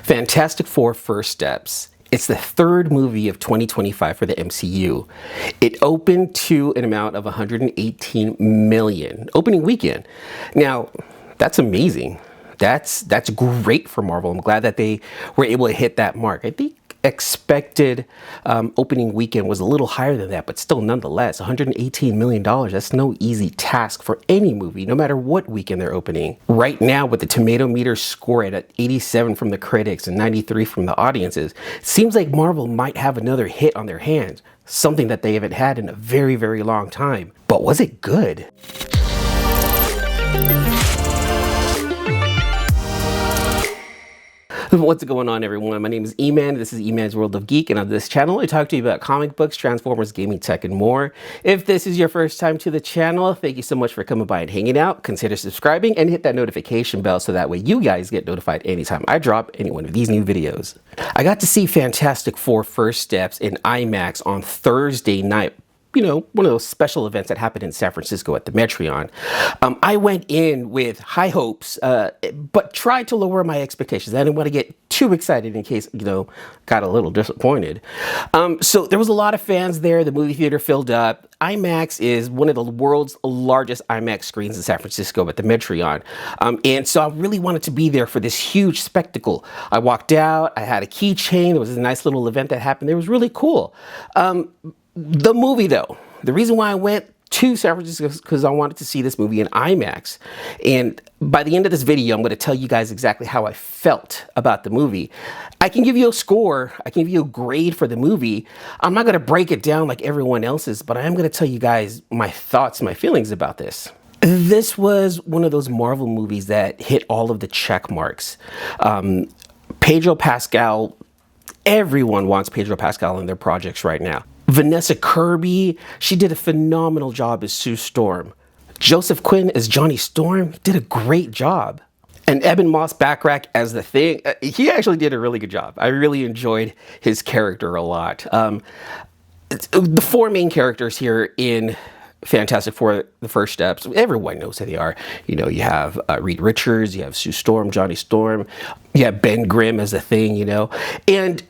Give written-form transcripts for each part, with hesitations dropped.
Fantastic Four First Steps. It's the third movie of 2025 for the MCU. It opened to an amount of 118 million opening weekend. Now, that's amazing. That's great for Marvel. I'm glad that they were able to hit that mark. I think expected opening weekend was a little higher than that, but still nonetheless, $118 million, that's no easy task for any movie, no matter what weekend they're opening. Right now, with the tomato meter score at 87 from the critics and 93 from the audiences, it seems like Marvel might have another hit on their hands, something that they haven't had in a very, very long time. But was it good? What's going on, everyone? My name is E-Man. This is E-Man's World of Geek, and on this channel I talk to you about comic books, Transformers, gaming, tech, and more. If this is your first time to the channel, thank you so much for coming by and hanging out. Consider subscribing and hit that notification bell so that way you guys get notified anytime I drop any one of these new videos. I got to see Fantastic Four First Steps in IMAX on Thursday night. You know, one of those special events that happened in San Francisco at the Metreon. I went in with high hopes, but tried to lower my expectations. I didn't want to get too excited in case, got a little disappointed. So there was a lot of fans there. The movie theater filled up. IMAX is one of the world's largest IMAX screens in San Francisco at the Metreon. And so I really wanted to be there for this huge spectacle. I walked out. I had a keychain. There was a nice little event that happened. It was really cool. The movie, though, the reason why I went to San Francisco is because I wanted to see this movie in IMAX. And by the end of this video, I'm going to tell you guys exactly how I felt about the movie. I can give you a score. I can give you a grade for the movie. I'm not going to break it down like everyone else's, but I am going to tell you guys my thoughts, my feelings about this. This was one of those Marvel movies that hit all of the check marks. Pedro Pascal, everyone wants Pedro Pascal in their projects right now. Vanessa Kirby, she did a phenomenal job as Sue Storm. Joseph Quinn as Johnny Storm did a great job. And Eben Moss-Backrack as the Thing, he actually did a really good job. I really enjoyed his character a lot. The four main characters here in Fantastic Four, the First Steps, everyone knows who they are. You have Reed Richards, you have Sue Storm, Johnny Storm, you have Ben Grimm as the Thing, And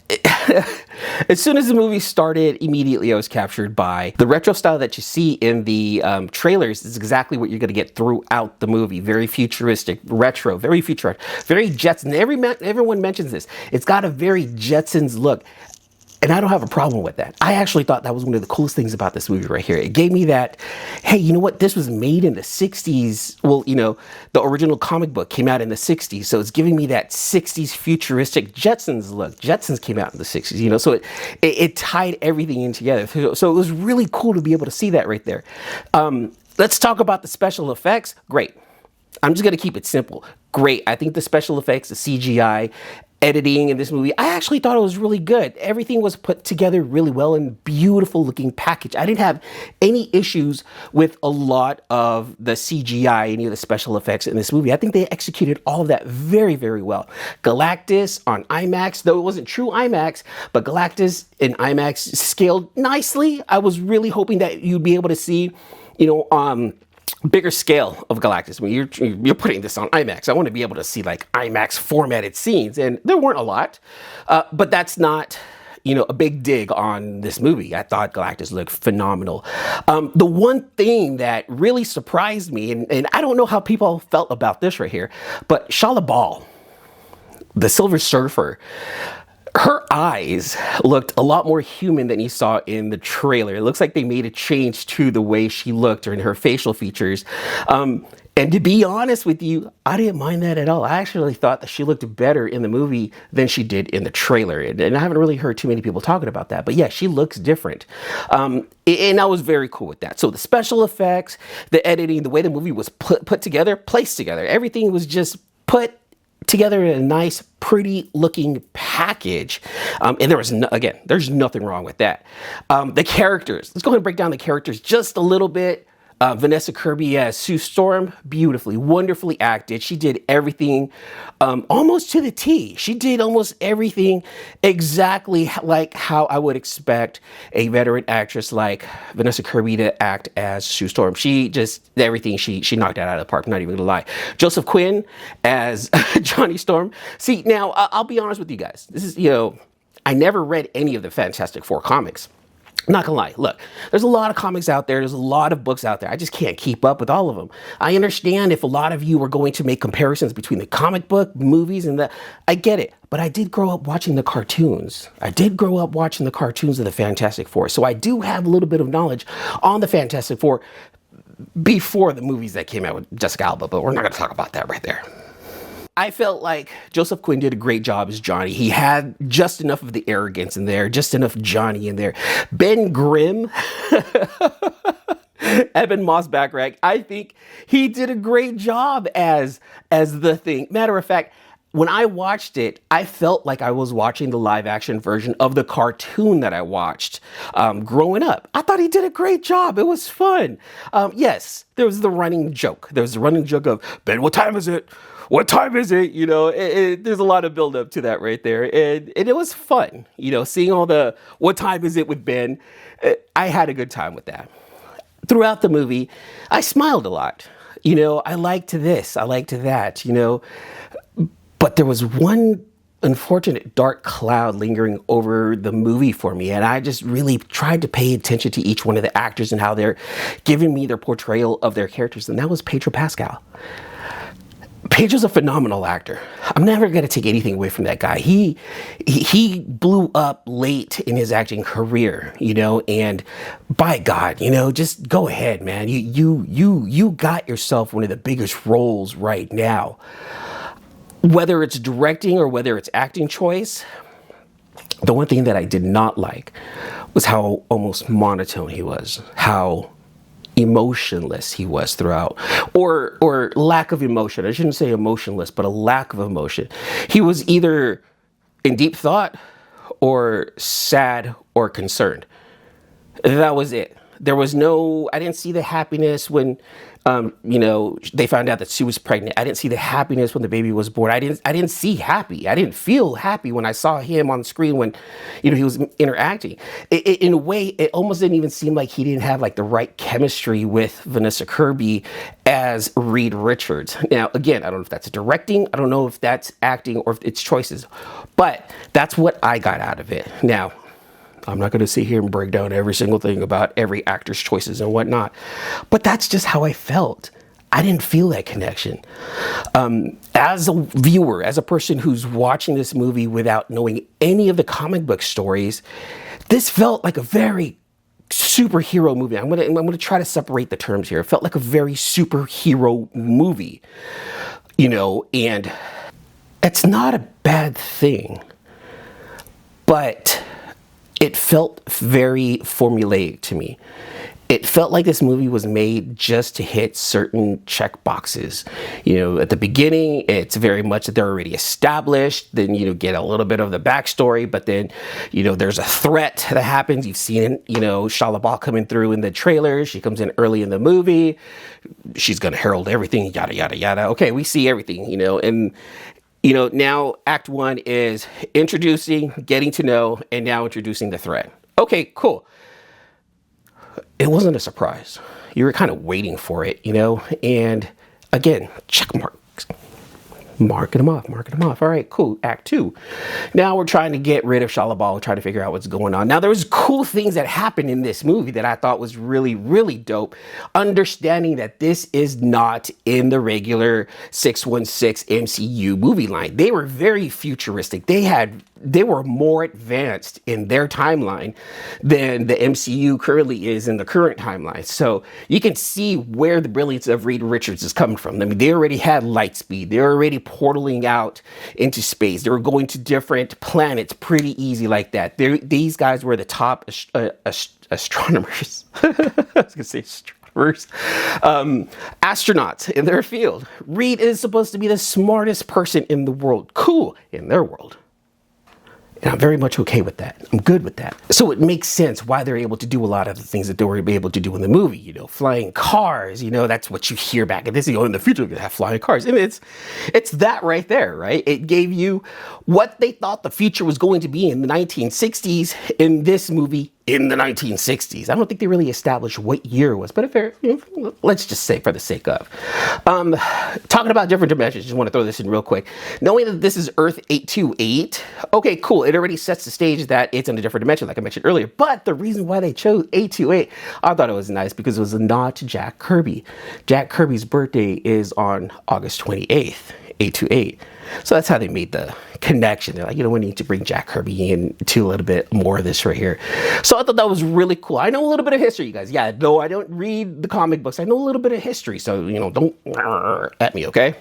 as soon as the movie started, immediately I was captured by the retro style that you see in the trailers. Is exactly what you're going to get throughout the movie. Very futuristic, retro, very futuristic, very Jetsons. Everyone mentions this. It's got a very Jetsons look. And I don't have a problem with that. I actually thought that was one of the coolest things about this movie right here. It gave me that, hey, you know what? This was made in the 60s. Well, the original comic book came out in the 60s. So it's giving me that 60s futuristic Jetsons look. Jetsons came out in the 60s, so it tied everything in together. So it was really cool to be able to see that right there. Let's talk about the special effects. Great. I'm just going to keep it simple. Great. I think the special effects, the CGI, editing in this movie, I actually thought it was really good. Everything was put together really well in beautiful looking package. I didn't have any issues with a lot of the CGI, any of the special effects in this movie. I think they executed all of that very, very well. Galactus on IMAX, though it wasn't true IMAX, but Galactus in IMAX scaled nicely. I was really hoping that you'd be able to see, bigger scale of Galactus. When you're putting this on IMAX, I want to be able to see like IMAX formatted scenes, and there weren't a lot, but that's not a big dig on this movie. I thought Galactus looked phenomenal. The one thing that really surprised me, and I don't know how people felt about this right here, but Shala Bal, the Silver Surfer, her eyes looked a lot more human than you saw in the trailer. It looks like they made a change to the way she looked or in her facial features. And to be honest with you, I didn't mind that at all. I actually thought that she looked better in the movie than she did in the trailer. And I haven't really heard too many people talking about that. But yeah, she looks different. And I was very cool with that. So the special effects, the editing, the way the movie was put together, placed together, everything was just put together in a nice, pretty looking package. And there was, there's nothing wrong with that. The characters, let's go ahead and break down the characters just a little bit. Vanessa Kirby as Sue Storm, beautifully, wonderfully acted. She did everything almost to the T. She did almost everything exactly like how I would expect a veteran actress like Vanessa Kirby to act as Sue Storm. She just, everything, she knocked that out of the park, I'm not even gonna lie. Joseph Quinn as Johnny Storm. See, now, I'll be honest with you guys. This is, I never read any of the Fantastic Four comics. Not gonna lie, look, there's a lot of comics out there, there's a lot of books out there. I just can't keep up with all of them. I understand if a lot of you are going to make comparisons between the comic book, movies, and I get it. But I did grow up watching the cartoons. I did grow up watching the cartoons of the Fantastic Four. So I do have a little bit of knowledge on the Fantastic Four before the movies that came out with Jessica Alba, but we're not gonna talk about that right there. I felt like Joseph Quinn did a great job as Johnny. He had just enough of the arrogance in there, just enough Johnny in there. Ben Grimm, Eben Moss-Backrack, I think he did a great job as the Thing. Matter of fact, when I watched it, I felt like I was watching the live action version of the cartoon that I watched growing up. I thought he did a great job. It was fun. Yes, there was the running joke. There was the running joke of, Ben, what time is it? What time is it? There's a lot of build up to that right there. And it was fun, seeing all the, what time is it with Ben? I had a good time with that. Throughout the movie, I smiled a lot. I liked this, I liked that, but there was one unfortunate dark cloud lingering over the movie for me. And I just really tried to pay attention to each one of the actors and how they're giving me their portrayal of their characters. And that was Pedro Pascal. Pedro's a phenomenal actor. I'm never going to take anything away from that guy. He blew up late in his acting career, and by God, just go ahead, man. You got yourself one of the biggest roles right now. Whether it's directing or whether it's acting choice, the one thing that I did not like was how almost monotone he was, how emotionless he was throughout, or lack of emotion. I shouldn't say emotionless, but a lack of emotion. He was either in deep thought or sad or concerned. That was it. There was no, I didn't see the happiness when, they found out that Sue was pregnant. I didn't see the happiness when the baby was born. I didn't see happy. I didn't feel happy when I saw him on the screen when, he was interacting. In a way, it almost didn't even seem like he didn't have like the right chemistry with Vanessa Kirby as Reed Richards. Now, again, I don't know if that's directing. I don't know if that's acting or if it's choices, but that's what I got out of it. Now, I'm not going to sit here and break down every single thing about every actor's choices and whatnot, but that's just how I felt. I didn't feel that connection. As a viewer, as a person who's watching this movie without knowing any of the comic book stories, this felt like a very superhero movie. I'm gonna try to separate the terms here. It felt like a very superhero movie, and it's not a bad thing, but it felt very formulaic to me. It felt like this movie was made just to hit certain check boxes. At the beginning, it's very much that they're already established. Then, get a little bit of the backstory, but then, there's a threat that happens. You've seen, Shia LaBeouf coming through in the trailer. She comes in early in the movie. She's going to herald everything, yada, yada, yada. Okay, we see everything, and now Act 1 is introducing, getting to know, and now introducing the threat. Okay, cool. It wasn't a surprise. You were kind of waiting for it, and again, check marks. Marking them off. All right, cool. Act 2. Now we're trying to get rid of Shia LaBeouf, trying to figure out what's going on. Now, there was cool things that happened in this movie that I thought was really, really dope. Understanding that this is not in the regular 616 MCU movie line. They were very futuristic. They were more advanced in their timeline than the MCU currently is in the current timeline. So you can see where the brilliance of Reed Richards is coming from. I mean, they already had light speed. They're already portaling out into space. They were going to different planets pretty easy like that. These guys were the top astronomers. I was going to say astronomers. Astronauts in their field. Reed is supposed to be the smartest person in the world. Cool. In their world. And I'm very much okay with that. I'm good with that. So it makes sense why they're able to do a lot of the things that they were able to do in the movie. You know, flying cars, you know, that's what you hear back in this. You know, in the future, we're going to have flying cars. And it's that right there, right? It gave you what they thought the future was going to be in the 1960s in this movie in the 1960s. I don't think they really established what year it was, but let's just say for the sake of. Talking about different dimensions, just want to throw this in real quick. Knowing that this is Earth 828, okay, cool. It already sets the stage that it's in a different dimension, like I mentioned earlier. But the reason why they chose 828, I thought it was nice because it was a nod to Jack Kirby. Jack Kirby's birthday is on August 28th, 828. So that's how they made the connection. They're like, you know, we need to bring Jack Kirby into a little bit more of this right here. So I thought that was really cool. I know a little bit of history, you guys. Yeah, no, I don't read the comic books. I know a little bit of history. So, you know, don't at me, okay?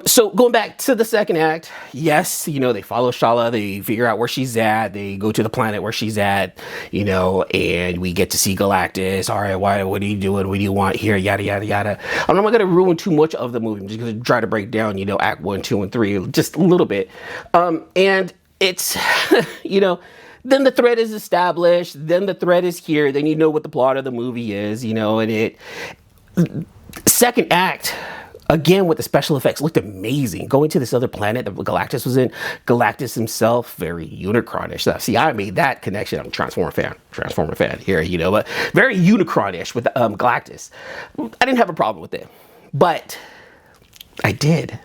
So going back to the second act, yes, you know, they follow Shala, they figure out where she's at, they go to the planet where she's at, you know, and we get to see Galactus. All right, what are you doing? What do you want here? Yada, yada, yada. I'm not going to ruin too much of the movie. I'm just going to try to break down, you know, act 1, 2, and 3, just a little bit. And it's, you know, then the thread is established, then the thread is here, then you know what the plot of the movie is, you know, and second act, again, with the special effects, looked amazing. Going to this other planet that Galactus was in, Galactus himself, very Unicron-ish. See, I made that connection. I'm a Transformer fan here, you know, but very Unicron-ish with Galactus. I didn't have a problem with it, but I did.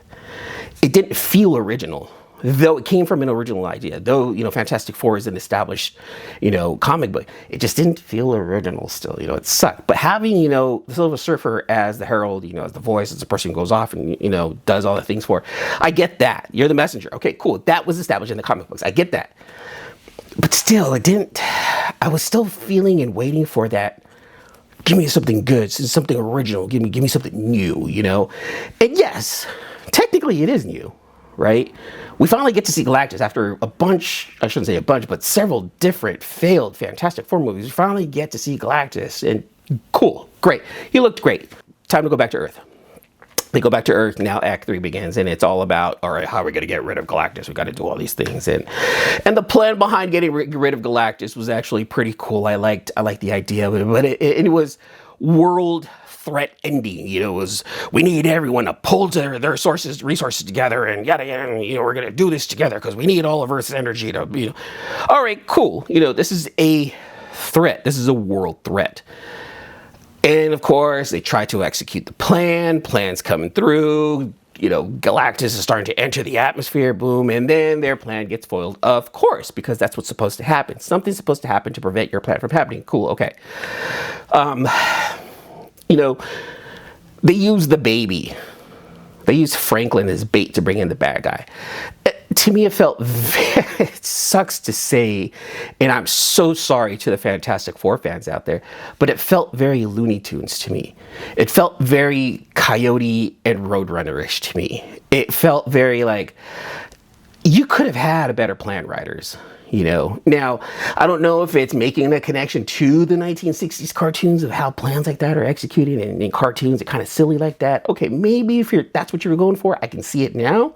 It didn't feel original. Though it came from an original idea, though, you know, Fantastic Four is an established, you know, comic book, it just didn't feel original still, you know, it sucked. But having, you know, the Silver Surfer as the herald, you know, as the voice, as the person who goes off and, you know, does all the things for, I get that. You're the messenger. Okay, cool. That was established in the comic books. I get that. But still, it didn't, I was still feeling and waiting for that. Give me something good, something original. Give me something new, you know? And yes, technically it is new. Right? We finally get to see Galactus after a bunch, I shouldn't say a bunch, but several different failed Fantastic Four movies. We finally get to see Galactus, and cool, great. He looked great. Time to go back to Earth. They go back to Earth, now Act 3 begins, and it's all about, all right, how are we going to get rid of Galactus? We got to do all these things. And the plan behind getting rid of Galactus was actually pretty cool. I liked the idea of it, but it was world threat ending. You know, it was, we need everyone to pull their resources together, and yada yada, you know, we're gonna do this together because we need all of Earth's energy to, you know. All right, cool. You know, this is a threat. This is a world threat. And of course, they try to execute the plan. Plan's coming through. You know, Galactus is starting to enter the atmosphere, boom, and then their plan gets foiled, of course, because that's what's supposed to happen. Something's supposed to happen to prevent your plan from happening. Cool, okay. You know, they use the baby. They use Franklin as bait to bring in the bad guy. To me, it felt it sucks to say, and I'm so sorry to the Fantastic Four fans out there, but it felt very Looney Tunes to me. It felt very Coyote and Roadrunner-ish to me. It felt very like, you could have had a better plan, writers. You know, now, I don't know if it's making a connection to the 1960s cartoons of how plans like that are executed, and in cartoons, it's kind of silly like that. Okay, maybe if that's what you were going for, I can see it now.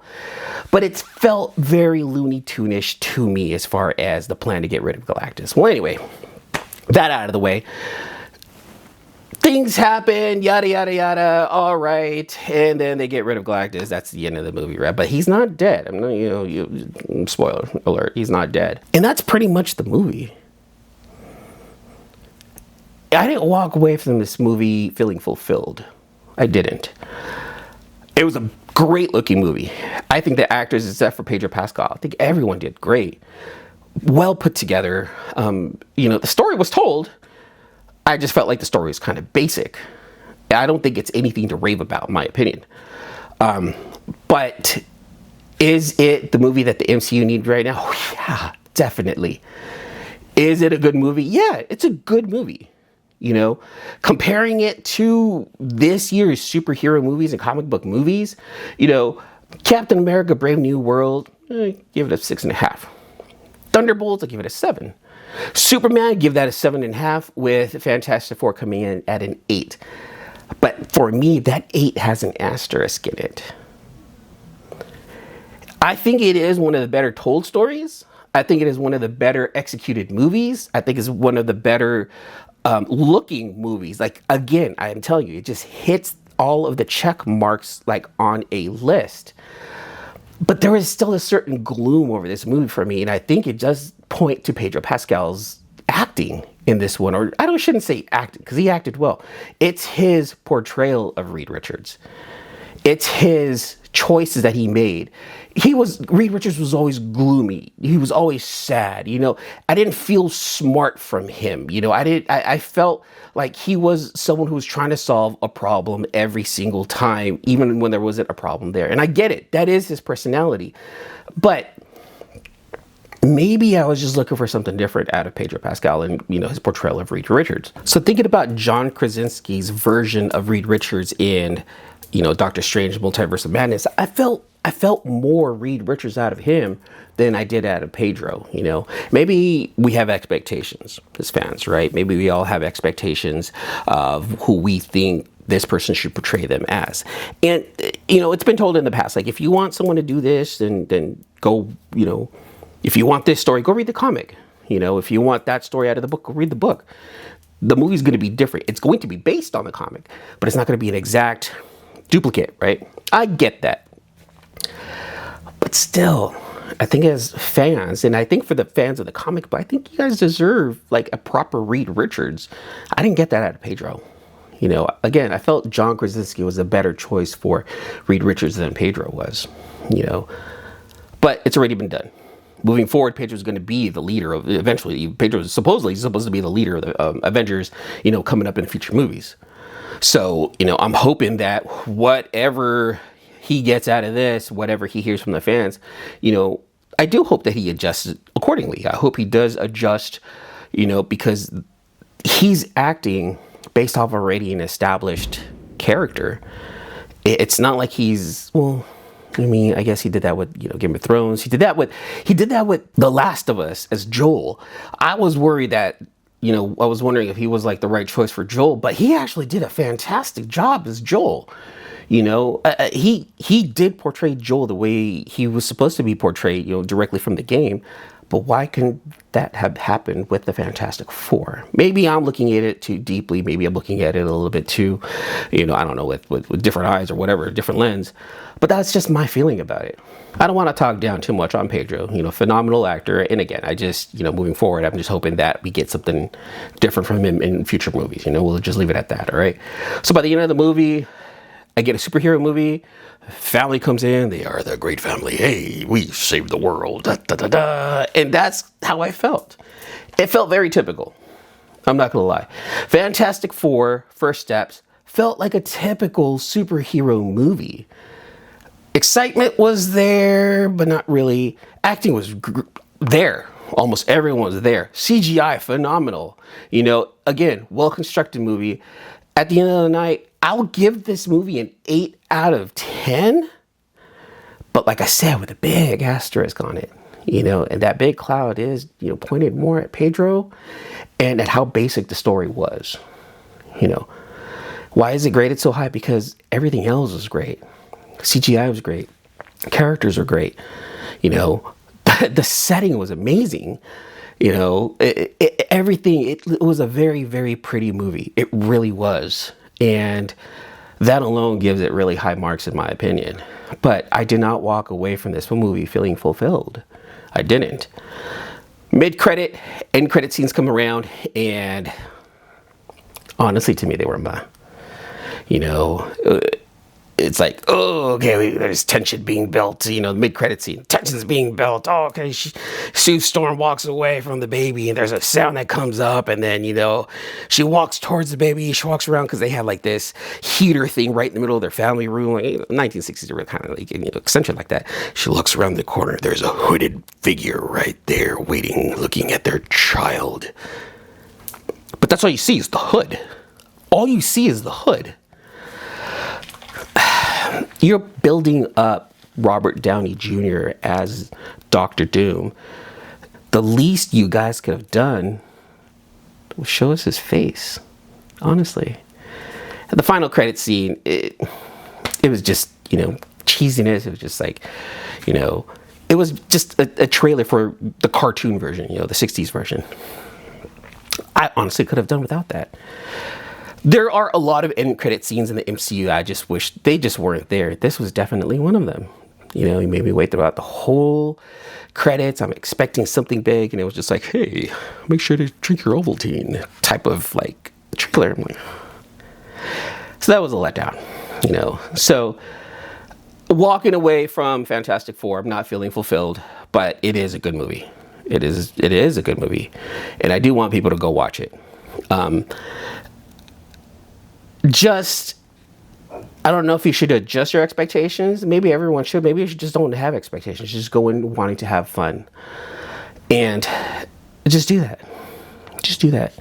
But it's felt very Looney Tune-ish to me as far as the plan to get rid of Galactus. Well, anyway, that out of the way. Things happen, yada, yada, yada, all right. And then they get rid of Galactus. That's the end of the movie, right? But he's not dead. I'm not, you know, spoiler alert, he's not dead. And that's pretty much the movie. I didn't walk away from this movie feeling fulfilled. I didn't. It was a great looking movie. I think the actors, except for Pedro Pascal, I think everyone did great. Well put together. You know, the story was told. I just felt like the story was kind of basic. I don't think it's anything to rave about, in my opinion. But is it the movie that the MCU needs right now? Oh, yeah, definitely. Is it a good movie? Yeah, it's a good movie. You know, comparing it to this year's superhero movies and comic book movies, you know, Captain America: Brave New World, give it a 6.5. Thunderbolts, I give it a 7. Superman, give that a 7.5, with Fantastic Four coming in at an 8. But for me, that 8 has an asterisk in it. I think it is one of the better told stories. I think it is one of the better executed movies. I think it's one of the better looking movies. Like, again, I am telling you, it just hits all of the check marks like on a list. But there is still a certain gloom over this movie for me, and I think it does point to Pedro Pascal's acting in this one. Or shouldn't say acting, because he acted well. It's his portrayal of Reed Richards. It's his choices that he made. Reed Richards was always gloomy. He was always sad. I didn't feel smart from him. I felt like he was someone who was trying to solve a problem every single time, even when there wasn't a problem there. And I get it. That is his personality. But maybe I was just looking for something different out of Pedro Pascal and, his portrayal of Reed Richards. So thinking about John Krasinski's version of Reed Richards in, Doctor Strange Multiverse of Madness, I felt more Reed Richards out of him than I did out of Pedro. Maybe we have expectations as fans, right? Maybe we all have expectations of who we think this person should portray them as. And, it's been told in the past, like, if you want someone to do this, then go, if you want this story, go read the comic. If you want that story out of the book, go read the book. The movie's going to be different. It's going to be based on the comic, but it's not going to be an exact duplicate, right? I get that. But still, I think as fans, and I think for the fans of the comic, but I think you guys deserve like a proper Reed Richards. I didn't get that out of Pedro. Again, I felt John Krasinski was a better choice for Reed Richards than Pedro was, but it's already been done. Moving forward, Pedro's going to be the leader of, eventually, Pedro is supposed to be the leader of the Avengers, coming up in future movies. So, I'm hoping that whatever he gets out of this, whatever he hears from the fans, I do hope that he adjusts accordingly. I hope he does adjust, because he's acting based off already an established character. It's not like he's, I guess he did that with, Game of Thrones. He did that with The Last of Us as Joel. I was worried that, I was wondering if he was like the right choice for Joel, but he actually did a fantastic job as Joel. He did portray Joel the way he was supposed to be portrayed, directly from the game. But why couldn't that have happened with the Fantastic Four? Maybe I'm looking at it too deeply. Maybe I'm looking at it a little bit too, I don't know, with different eyes or whatever, different lens. But that's just my feeling about it. I don't want to talk down too much on Pedro, phenomenal actor. And again, I just, moving forward, I'm just hoping that we get something different from him in future movies. We'll just leave it at that, all right? So by the end of the movie, I get a superhero movie. Family comes in. They are the great family. Hey, we saved the world. Da, da, da, da. And that's how I felt. It felt very typical. I'm not going to lie. Fantastic Four, First Steps, felt like a typical superhero movie. Excitement was there, but not really. Acting was there. Almost everyone was there. CGI, phenomenal. Again, well-constructed movie. At the end of the night, I'll give this movie an 8 out of 10. But like I said, with a big asterisk on it, and that big cloud is, pointed more at Pedro and at how basic the story was. Why is it graded so high? Because everything else was great. CGI was great. Characters were great. The setting was amazing. Everything, it was a very, very pretty movie. It really was. And that alone gives it really high marks in my opinion. But I did not walk away from this movie feeling fulfilled. I didn't. Mid-credit, end credit scenes come around, and honestly, to me, they were meh. It's like, oh, okay, there's tension being built, the mid-credit scene. Tension's being built. Oh, okay, Sue Storm walks away from the baby, and there's a sound that comes up, and then, she walks towards the baby. She walks around because they have, like, this heater thing right in the middle of their family room. Like, 1960s are kind of, like, eccentric like that. She looks around the corner. There's a hooded figure right there waiting, looking at their child. But that's all you see is the hood. All you see is the hood. You're building up Robert Downey Jr. as Dr. Doom. The least you guys could have done was show us his face, honestly. And the final credit scene, it was just, cheesiness. It was just like, it was just a trailer for the cartoon version, you know, the 60s version. I honestly could have done without that. There are a lot of end credit scenes in the MCU I just wish they just weren't there. This was definitely one of them. You know, he made me wait throughout the whole credits. I'm expecting something big, and it was just like, hey, make sure to drink your Ovaltine type of like trailer. I'm like, so that was a letdown, you know. So walking away from Fantastic Four, I'm not feeling fulfilled, but it is a good movie. It is a good movie, and I do want people to go watch it. I don't know if you should adjust your expectations. Maybe everyone should. Maybe you should just don't have expectations. Just go in wanting to have fun. And just do that. Just do that.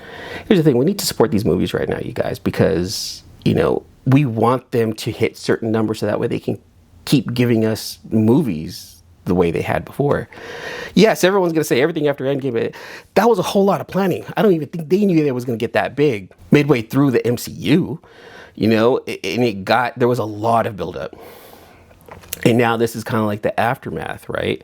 Here's the thing. We need to support these movies right now, you guys, because, you know, we want them to hit certain numbers so that way they can keep giving us movies the way they had before. Yes, everyone's going to say everything after Endgame. That was a whole lot of planning. I don't even think they knew it was going to get that big midway through the MCU. You know, and there was a lot of buildup. And now this is kind of like the aftermath, right?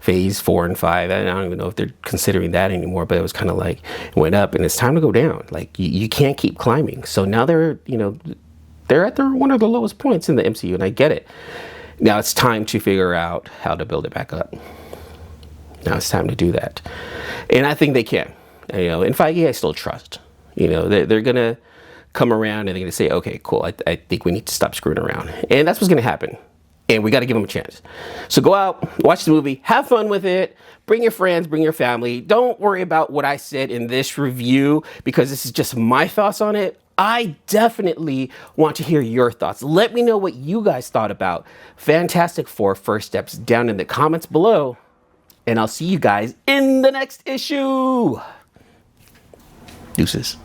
Phase 4 and 5. I don't even know if they're considering that anymore, but it was kind of like, it went up and it's time to go down. Like, you can't keep climbing. So now they're at one of the lowest points in the MCU, and I get it. Now it's time to figure out how to build it back up. Now it's time to do that. And I think they can. You know, in Feige, I still trust. You know, they're going to come around and they're going to say, okay, cool, I think we need to stop screwing around. And that's what's going to happen. And we got to give them a chance. So go out, watch the movie, have fun with it, bring your friends, bring your family. Don't worry about what I said in this review, because this is just my thoughts on it. I definitely want to hear your thoughts. Let me know what you guys thought about Fantastic Four First Steps down in the comments below. And I'll see you guys in the next issue. Deuces.